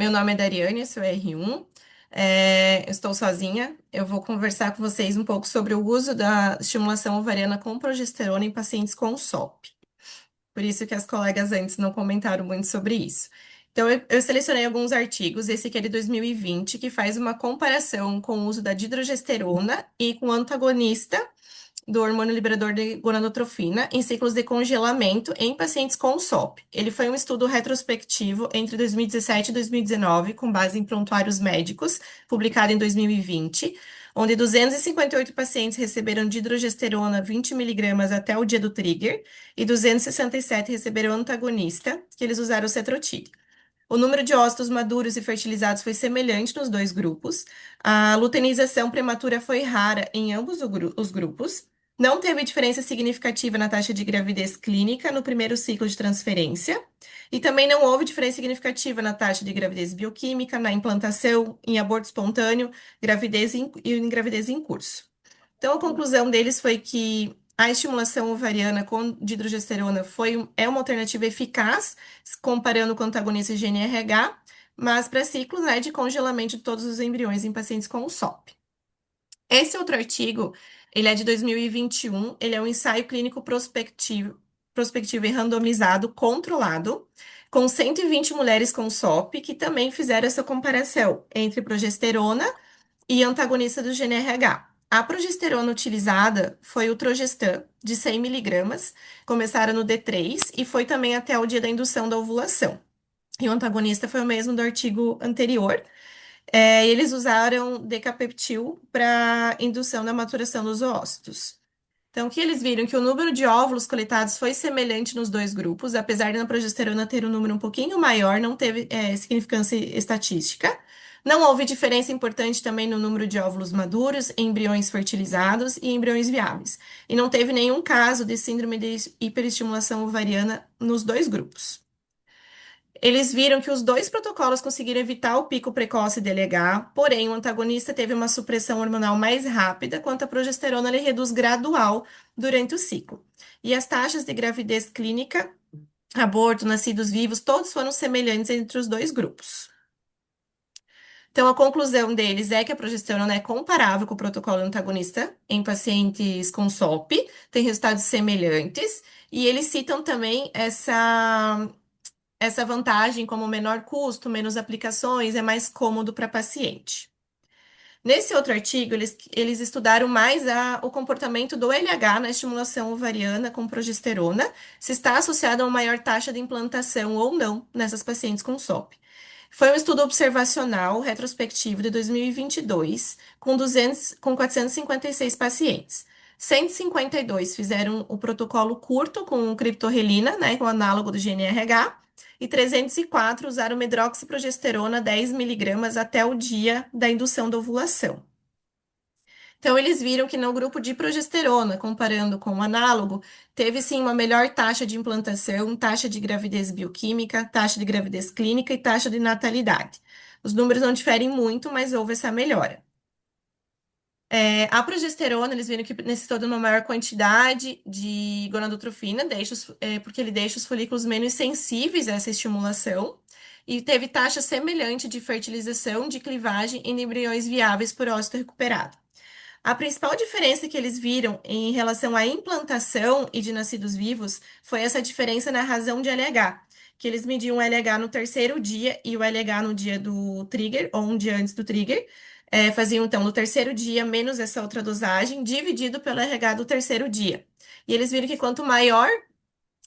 Meu nome é Dariane, sou R1. Eu estou sozinha. Eu vou conversar com vocês um pouco sobre o uso da estimulação ovariana com progesterona em pacientes com SOP. Por isso que as colegas antes não comentaram muito sobre isso. Então, eu selecionei alguns artigos, esse aqui é de 2020, que faz uma comparação com o uso da didrogesterona e com o antagonista do hormônio liberador de gonadotrofina em ciclos de congelamento em pacientes com SOP. Ele foi um estudo retrospectivo entre 2017 e 2019, com base em prontuários médicos, publicado em 2020, onde 258 pacientes receberam dihidrogesterona 20 miligramas até o dia do trigger e 267 receberam antagonista, que eles usaram o cetrotide. O número de ócitos maduros e fertilizados foi semelhante nos dois grupos. A luteinização prematura foi rara em ambos os grupos. Não teve diferença significativa na taxa de gravidez clínica no primeiro ciclo de transferência. E também não houve diferença significativa na taxa de gravidez bioquímica, na implantação, em aborto espontâneo, e em gravidez em curso. Então, a conclusão deles foi que a estimulação ovariana com dihidrogesterona é uma alternativa eficaz, comparando com o antagonista GnRH, mas para ciclos, né, de congelamento de todos os embriões em pacientes com SOP. Esse outro artigo, ele é de 2021, ele é um ensaio clínico prospectivo e randomizado, controlado, com 120 mulheres com SOP, que também fizeram essa comparação entre progesterona e antagonista do GnRH. A progesterona utilizada foi o Trogestan, de 100 miligramas, começaram no D3 e foi também até o dia da indução da ovulação. E o antagonista foi o mesmo do artigo anterior. Eles usaram decapeptil para indução da maturação dos ócitos. Então, o que eles viram? Que o número de óvulos coletados foi semelhante nos dois grupos, apesar da progesterona ter um número um pouquinho maior, não teve, significância estatística. Não houve diferença importante também no número de óvulos maduros, embriões fertilizados e embriões viáveis. E não teve nenhum caso de síndrome de hiperestimulação ovariana nos dois grupos. Eles viram que os dois protocolos conseguiram evitar o pico precoce de LH, porém, o antagonista teve uma supressão hormonal mais rápida, quanto a progesterona ele reduz gradual durante o ciclo. E as taxas de gravidez clínica, aborto, nascidos vivos, todos foram semelhantes entre os dois grupos. Então, a conclusão deles é que a progesterona é comparável com o protocolo antagonista em pacientes com SOP, tem resultados semelhantes, e eles citam também essa vantagem como menor custo, menos aplicações, é mais cômodo para paciente. Nesse outro artigo, eles estudaram mais o comportamento do LH na estimulação ovariana com progesterona, se está associado a uma maior taxa de implantação ou não nessas pacientes com SOP. Foi um estudo observacional retrospectivo de 2022, com 456 pacientes. 152 fizeram o protocolo curto com criptorelina, né, com o análogo do GnRH, e 304 usaram medroxiprogesterona 10 miligramas até o dia da indução da ovulação. Então, eles viram que no grupo de progesterona, comparando com o análogo, teve sim uma melhor taxa de implantação, taxa de gravidez bioquímica, taxa de gravidez clínica e taxa de natalidade. Os números não diferem muito, mas houve essa melhora. A progesterona, eles viram que necessitou uma maior quantidade de gonadotrofina, porque ele deixa os folículos menos sensíveis a essa estimulação, e teve taxa semelhante de fertilização, de clivagem em embriões viáveis por ósito recuperado. A principal diferença que eles viram em relação à implantação e de nascidos vivos foi essa diferença na razão de LH, que eles mediam o LH no terceiro dia e o LH no dia do trigger, ou um dia antes do trigger. Faziam então no terceiro dia menos essa outra dosagem, dividido pelo RH do terceiro dia. E eles viram que quanto maior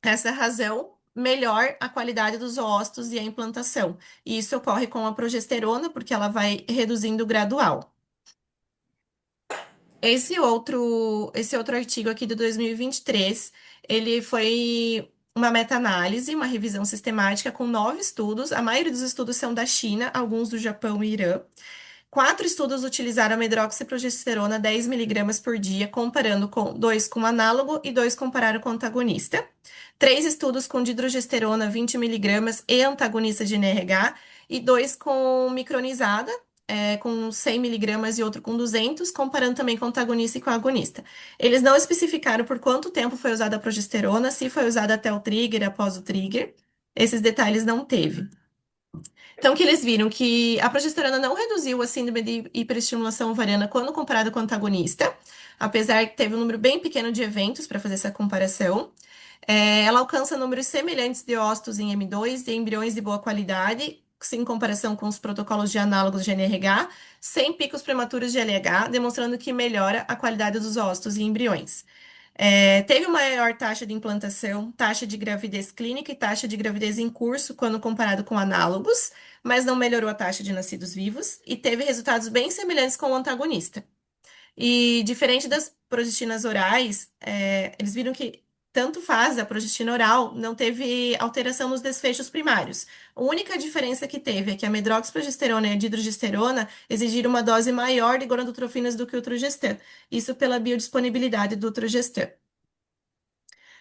essa razão, melhor a qualidade dos ócitos e a implantação. E isso ocorre com a progesterona, porque ela vai reduzindo gradual. Esse outro artigo aqui de 2023, ele foi uma meta-análise, uma revisão sistemática com 9 estudos. A maioria dos estudos são da China, alguns do Japão e Irã. 4 estudos utilizaram a medroxiprogesterona 10 miligramas por dia, comparando com 2 com análogo e 2 compararam com antagonista. 3 estudos com dihidrogesterona 20 miligramas e antagonista de NRH e 2 com micronizada, com 100 miligramas e outro com 200, comparando também com antagonista e com agonista. Eles não especificaram por quanto tempo foi usada a progesterona, se foi usada até o trigger, após o trigger. Esses detalhes não teve. Então, que eles viram que a progesterona não reduziu a síndrome de hiperestimulação ovariana quando comparado com o antagonista, apesar que teve um número bem pequeno de eventos para fazer essa comparação. Ela alcança números semelhantes de ócitos em M2 e embriões de boa qualidade, em comparação com os protocolos de análogos de NRH, sem picos prematuros de LH, demonstrando que melhora a qualidade dos ócitos e embriões. Teve uma maior taxa de implantação, taxa de gravidez clínica e taxa de gravidez em curso quando comparado com análogos, mas não melhorou a taxa de nascidos vivos e teve resultados bem semelhantes com o antagonista. E diferente das progestinas orais, eles viram que tanto faz a progestina oral não teve alteração nos desfechos primários. A única diferença que teve é que a medroxprogesterona e a dihidrogesterona exigiram uma dose maior de gonadotrofinas do que o Trugestan, isso pela biodisponibilidade do Trugestan.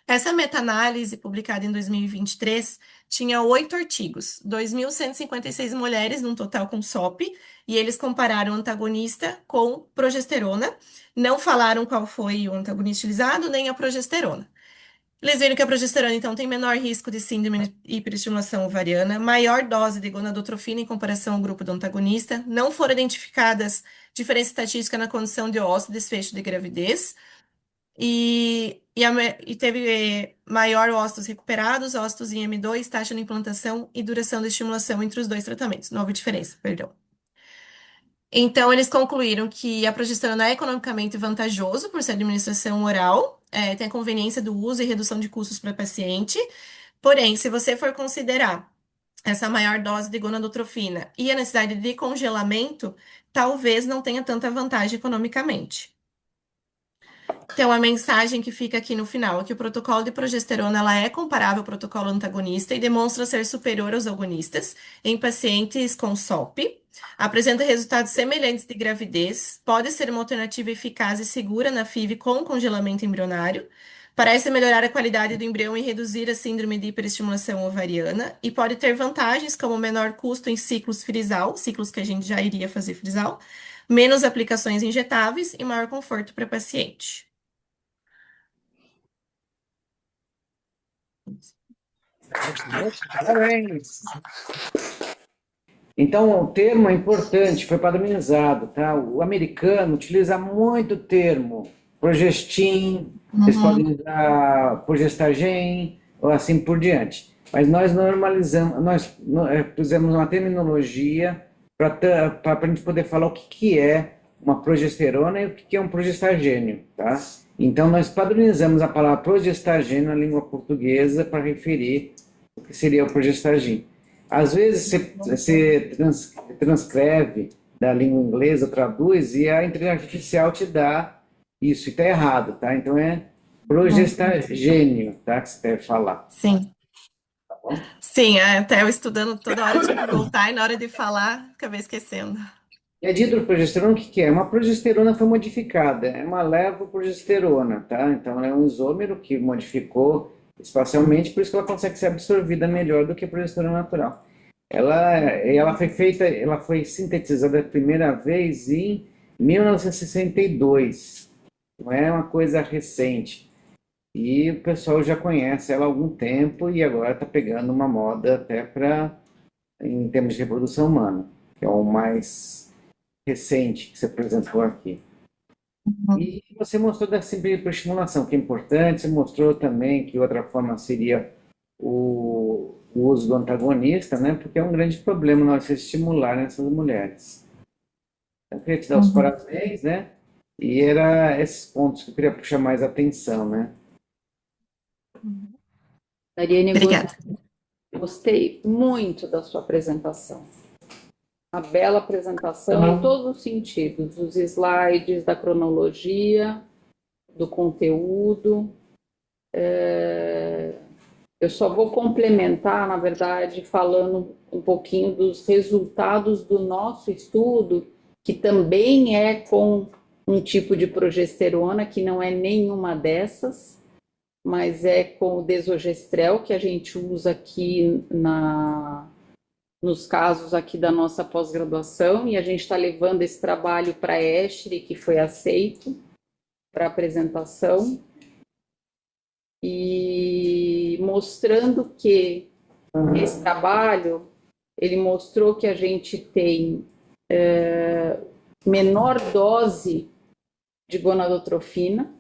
Essa meta-análise, publicada em 2023, tinha 8 artigos, 2.156 mulheres, num total com SOP, e eles compararam o antagonista com progesterona. Não falaram qual foi o antagonista utilizado, nem a progesterona. Eles viram que a progesterona, então, tem menor risco de síndrome de hiperestimulação ovariana, maior dose de gonadotrofina em comparação ao grupo do antagonista, não foram identificadas diferença estatística na condição de ósseo desfecho de gravidez, e teve maior ócitos recuperados, ócitos em M2, taxa de implantação e duração da estimulação entre os dois tratamentos. Não houve diferença, perdão. Então, eles concluíram que a progesterona é economicamente vantajoso por ser administração oral, tem a conveniência do uso e redução de custos para paciente. Porém, se você for considerar essa maior dose de gonadotrofina e a necessidade de congelamento, talvez não tenha tanta vantagem economicamente. Então, a mensagem que fica aqui no final é que o protocolo de progesterona ela é comparável ao protocolo antagonista e demonstra ser superior aos agonistas em pacientes com SOP, apresenta resultados semelhantes de gravidez, pode ser uma alternativa eficaz e segura na FIV com congelamento embrionário, parece melhorar a qualidade do embrião e reduzir a síndrome de hiperestimulação ovariana e pode ter vantagens como menor custo em ciclos frisal, ciclos que a gente já iria fazer frisal, menos aplicações injetáveis e maior conforto para paciente. Parabéns. Então, o termo é importante, foi padronizado, tá? O americano utiliza muito o termo progestin, eles podem Uhum, usar progestagen, ou assim por diante. Mas nós normalizamos, fizemos uma terminologia para a gente poder falar o que é uma progesterona e o que é um progestagênio, tá? Então, nós padronizamos a palavra progestagênio na língua portuguesa para referir o que seria o progestagem. Às vezes você transcreve da língua inglesa, traduz, e a inteligência artificial te dá isso, e está errado, tá? Então é uhum. progestagênio, tá? Que você deve falar, Sim, tá bom? sim, até eu estudando toda hora tinha que voltar e na hora de falar acabei esquecendo. E a dihidroprogesterona, o que que é? Uma progesterona foi modificada, é uma levoprogesterona, tá? Então é um isômero que modificou espacialmente, por isso que ela consegue ser absorvida melhor do que a progesterona natural. Ela foi feita, ela foi sintetizada a primeira vez em 1962. Não é uma coisa recente. E o pessoal já conhece ela há algum tempo e agora está pegando uma moda até para em termos de reprodução humana, que é o mais recente que você apresentou aqui. Uhum, E você mostrou da simplificação, que é importante, você mostrou também que outra forma seria o uso do antagonista, né? Porque é um grande problema nós estimular essas mulheres. Então, eu queria te dar os uhum, parabéns, né? E era esses pontos que eu queria puxar mais atenção, né? uhum. Dariane, Obrigada. gostei muito da sua apresentação. Uma bela apresentação em todos os sentidos, dos slides, da cronologia, do conteúdo. Eu só vou complementar, na verdade, falando um pouquinho dos resultados do nosso estudo, que também é com um tipo de progesterona que não é nenhuma dessas, mas é com o desogestrel que a gente usa aqui nos casos aqui da nossa pós-graduação, e a gente está levando esse trabalho para a Esri, que foi aceito para apresentação, e mostrando que esse trabalho ele mostrou que a gente tem menor dose de gonadotrofina,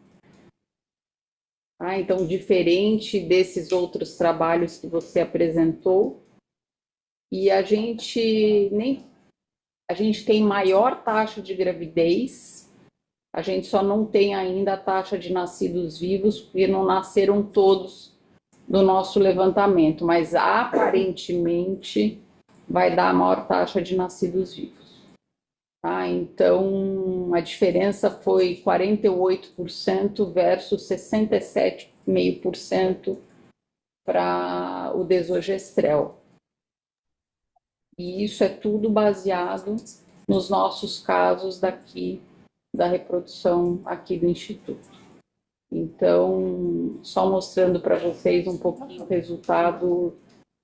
tá? Então, diferente desses outros trabalhos que você apresentou, e a gente tem maior taxa de gravidez, a gente só não tem ainda a taxa de nascidos vivos, porque não nasceram todos do nosso levantamento, mas aparentemente vai dar a maior taxa de nascidos vivos. Tá? Então, a diferença foi 48% versus 67,5% para o desogestrel. E isso é tudo baseado nos nossos casos daqui da reprodução aqui do Instituto. Então, só mostrando para vocês um pouquinho o resultado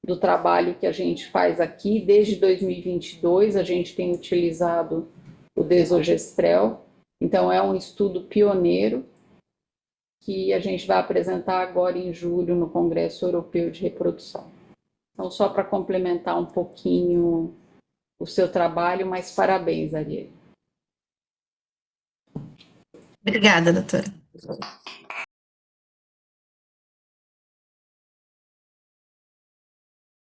do trabalho que a gente faz aqui. Desde 2022, a gente tem utilizado o desogestrel. Então, é um estudo pioneiro que a gente vai apresentar agora em julho no Congresso Europeu de Reprodução. Então, só para complementar um pouquinho o seu trabalho, mas parabéns, Ariel. Obrigada, doutora.